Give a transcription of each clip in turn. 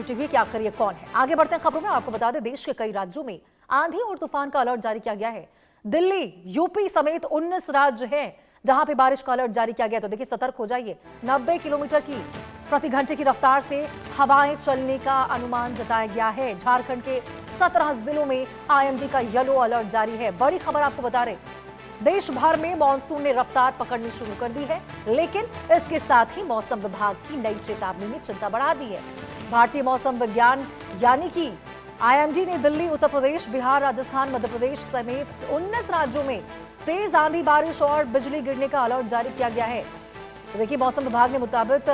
हुई कि आखिर ये कौन है। आगे बढ़ते हैं खबरों में। आपको बता दें, देश के कई राज्यों में आंधी और तूफान का अलर्ट जारी किया गया है। दिल्ली, यूपी समेत 19 राज्य हैं जहां पे बारिश का अलर्ट जारी किया गया। तो देखिए, सतर्क हो जाइए। 90 किलोमीटर की प्रति घंटे की रफ्तार से हवाएं चलने का अनुमान जताया गया है। झारखंड के 17 जिलों में आईएमडी का येलो अलर्ट जारी है। बड़ी खबर आपको बता रहे, देश भर में मानसून ने रफ्तार पकड़नी शुरू कर दी है, लेकिन इसके साथ ही मौसम विभाग की नई चेतावनी ने चिंता बढ़ा दी है। भारतीय मौसम विज्ञान यानी कि आईएमडी ने दिल्ली, उत्तर प्रदेश, बिहार, राजस्थान, मध्य प्रदेश समेत 19 राज्यों में तेज आंधी, बारिश और बिजली गिरने का अलर्ट जारी किया गया है। तो देखिए, मौसम विभाग के मुताबिक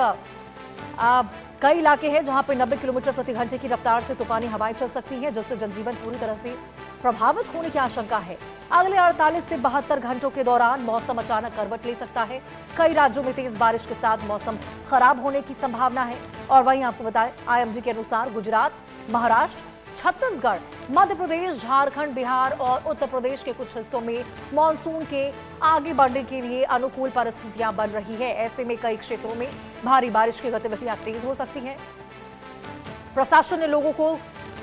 कई इलाके हैं जहां पे 90 किलोमीटर प्रति घंटे की रफ्तार से तूफानी हवाएं चल सकती हैं, जिससे जनजीवन पूरी तरह से प्रभावित होने की आशंका है। अगले 48 से 72 घंटों के दौरान मौसम अचानक करवट ले सकता है। कई राज्यों में तेज बारिश के साथ मौसम खराब होने की संभावना है। और वहीं आपको बताएं, आईएमडी के अनुसार गुजरात, महाराष्ट्र, छत्तीसगढ़, मध्य प्रदेश, झारखंड, बिहार और उत्तर प्रदेश के कुछ हिस्सों में मानसून के आगे बढ़ने के लिए अनुकूल परिस्थितियां बन रही है। ऐसे में कई क्षेत्रों में भारी बारिश की गतिविधियां तेज हो सकती हैं। प्रशासन ने लोगों को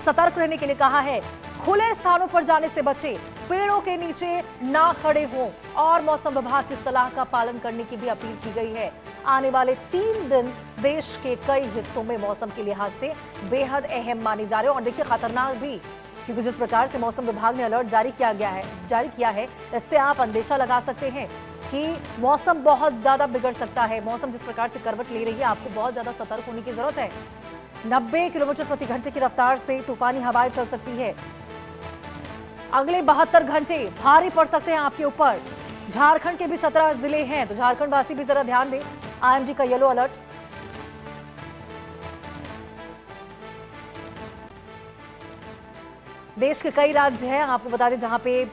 सतर्क रहने के लिए कहा है। खुले स्थानों पर जाने से बचें, पेड़ों के नीचे ना खड़े हों और मौसम विभाग की सलाह का पालन करने की भी अपील की गई है। आने वाले 3 दिन देश के कई हिस्सों में मौसम के लिहाज से बेहद अहम माने जा रहे हैं और देखिए खतरनाक भी, क्योंकि जिस प्रकार से मौसम विभाग ने अलर्ट जारी किया है, इससे आप अंदेशा लगा सकते हैं कि मौसम बहुत ज्यादा बिगड़ सकता है। मौसम जिस प्रकार से करवट ले रही है, आपको बहुत ज्यादा सतर्क होने की जरूरत है। 90 किलोमीटर प्रति घंटे की रफ्तार से तूफानी हवाएं चल सकती है। अगले 72 घंटे भारी पड़ सकते हैं आपके ऊपर। झारखंड के भी 17 जिले हैं, तो झारखंड वासी भी जरा ध्यान दें। आईएमडी का येलो अलर्ट। देश के कई राज्य हैं, आपको बता दें, जहां पे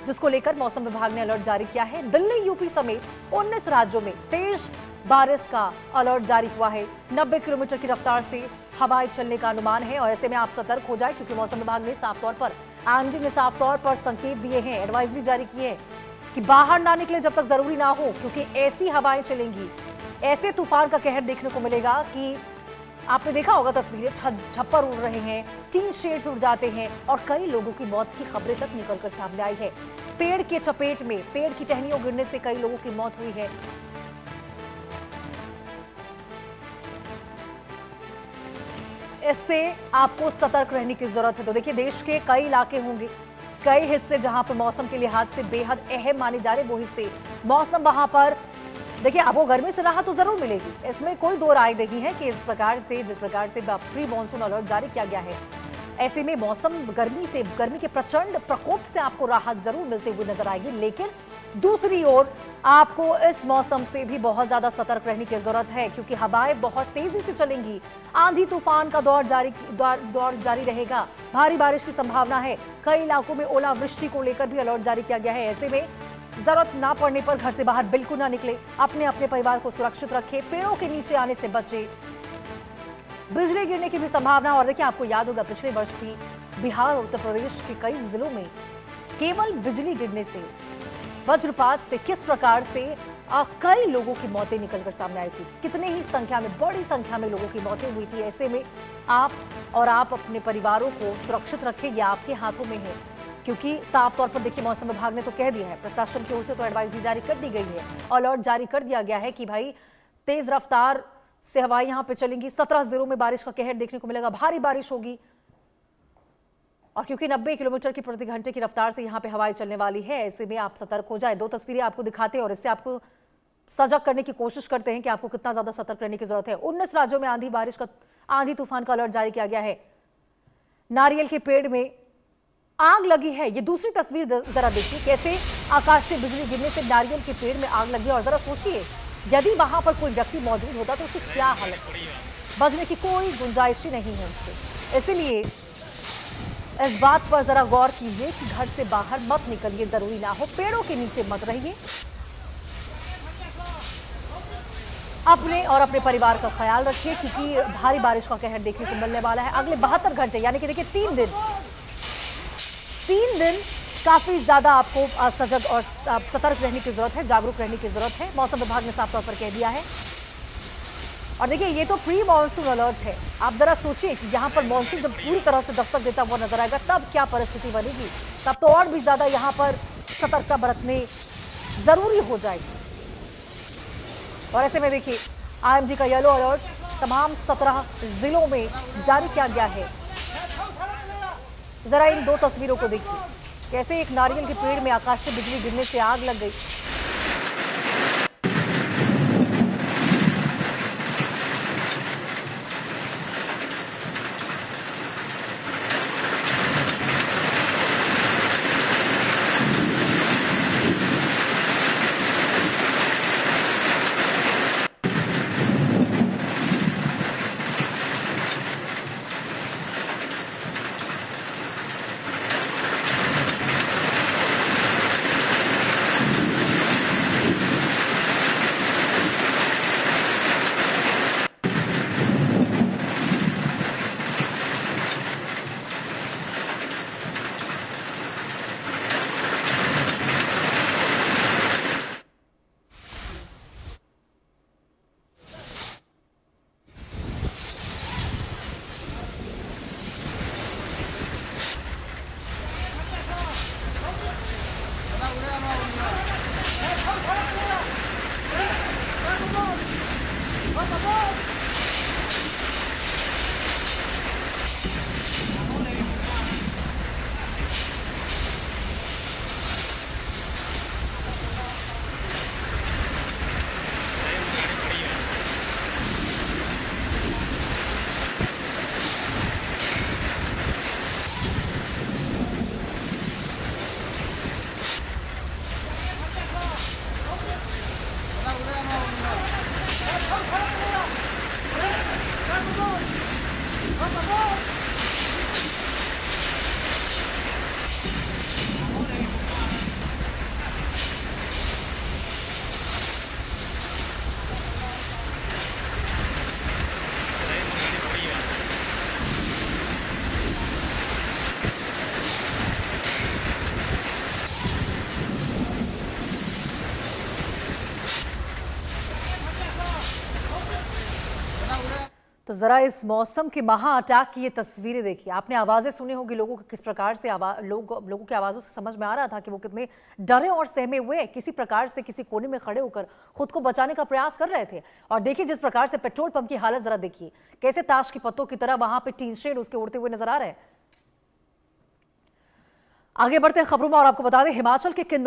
जिसको लेकर मौसम विभाग ने अलर्ट जारी किया है। दिल्ली, यूपी समेत 19 राज्यों में तेज बारिश का अलर्ट जारी हुआ है। 90 किलोमीटर की रफ्तार से हवाएं चलने का अनुमान है और ऐसे में आप सतर्क हो जाए, क्योंकि मौसम विभाग ने साफ तौर पर, आईएमडी ने साफ तौर पर संकेत दिए हैं, एडवाइजरी जारी की है कि बाहर ना निकले जब तक जरूरी ना हो, क्योंकि ऐसी हवाएं चलेंगी, ऐसे तूफान का कहर देखने को मिलेगा कि आपने देखा होगा तस्वीरें, छप्पर उड़ रहे हैं, टीन शेड्स उड़ जाते हैं और कई लोगों की मौत की खबरें तक निकलकर सामने आई है। पेड़ के चपेट में पेड़ की टहनियों गिरने से कई लोगों की मौत हुई है। इससे आपको सतर्क रहने की जरूरत है। तो देखिए, देश के कई इलाके होंगे, कई हिस्से जहां पर मौसम के लिहाज से बेहद अहम माने जा रहे, वो हिस्से मौसम वहां पर देखिए, अब वो गर्मी से राहत तो जरूर मिलेगी, इसमें कोई दो राय नहीं है कि जिस प्रकार से प्री मॉनसून अलर्ट जारी किया गया है, ऐसे में मौसम गर्मी के प्रचंड प्रकोप से आपको राहत जरूर मिलते हुए नजर आएगी। लेकिन दूसरी ओर आपको इस मौसम से भी बहुत ज्यादा सतर्क रहने की जरूरत है, क्योंकि हवाएं बहुत तेजी से चलेंगी। आंधी तूफान का दौर जारी रहेगा। भारी बारिश की संभावना है। कई इलाकों में ओलावृष्टि को लेकर भी अलर्ट जारी किया गया है। ऐसे में जरूरत ना पड़ने पर घर से बाहर बिल्कुल ना निकले। अपने परिवार को सुरक्षित रखें, पेड़ों के नीचे आने से बचें। बिजली गिरने की भी संभावना। और देखिए, आपको याद होगा पिछले वर्ष भी बिहार और उत्तर प्रदेश के कई जिलों में केवल बिजली गिरने से, वज्रपात से किस प्रकार से कई लोगों की मौतें निकलकर सामने आई थी। कितने ही संख्या में, बड़ी संख्या में लोगों की मौतें हुई थी। ऐसे में आप अपने परिवारों को सुरक्षित रखें, ये आपके हाथों में है, क्योंकि साफ तौर पर देखिए, मौसम विभाग ने तो कह दिया है, प्रशासन की ओर से तो एडवाइजरी जारी कर दी गई है, अलर्ट जारी कर दिया गया है कि भाई तेज रफ्तार से हवाएं यहां पे चलेंगी। 17 जिलों में बारिश का कहर देखने को मिलेगा, भारी बारिश होगी। और क्योंकि 90 किलोमीटर की प्रति घंटे की रफ्तार से यहां पे हवाएं चलने वाली है, ऐसे में आप सतर्क हो जाए। 2 तस्वीरें आपको दिखाते हैं और इससे आपको सजग करने की कोशिश करते हैं कि आपको कितना ज्यादा सतर्क रहने की जरूरत है। 19 राज्यों में आंधी तूफान का अलर्ट जारी किया गया है। नारियल के पेड़ में आग लगी है। ये दूसरी तस्वीर जरा देखिए, कैसे आकाशीय बिजली गिरने से नारियल के पेड़ में आग लगी। और जरा सोचिए, यदि वहां पर कोई व्यक्ति मौजूद होता तो उसकी क्या हालत होती। बचने की कोई गुंजाइश ही नहीं है उससे। इसलिए इस बात पर जरा गौर कीजिए कि घर से बाहर मत निकलिए, जरूरी ना हो, पेड़ों के नीचे मत रहिए। अपने परिवार का ख्याल रखिए, क्योंकि भारी बारिश का कहर देखने को मिलने वाला है अगले 72 घंटे, यानी कि देखिए 3 दिन काफी ज्यादा आपको सजग और सतर्क रहने की जरूरत है, जागरूक रहने की जरूरत है। मौसम विभाग ने साफ तौर पर कह दिया है और देखिए ये तो प्री मॉनसून अलर्ट है। आप जरा सोचिए कि यहाँ पर मॉनसून जब पूरी तरह से दस्तक देता हुआ नजर आएगा तब क्या परिस्थिति बनेगी। तब तो और भी ज्यादा यहाँ पर सतर्कता बरतनी जरूरी हो जाएगी। और ऐसे में देखिए आईएमडी का येलो अलर्ट तमाम 17 जिलों में जारी किया गया है। जरा इन दो तस्वीरों को देखिए, कैसे एक नारियल के पेड़ में आकाशीय बिजली गिरने से आग लग गई। तो जरा इस मौसम के महा अटैक की ये तस्वीरें देखिए। आपने आवाजें सुनी होगी लोगों की, किस प्रकार से लोगों की आवाजों से समझ में आ रहा था कि वो कितने डरे और सहमे हुए किसी प्रकार से किसी कोने में खड़े होकर खुद को बचाने का प्रयास कर रहे थे। और देखिए जिस प्रकार से पेट्रोल पंप की हालत जरा देखिए, कैसे ताश की पत्तों की तरह वहां पे टीन शेड उसके उड़ते हुए नजर आ रहे हैं। आगे बढ़ते हैं खबरों में और आपको बता दें हिमाचल के किन्नौर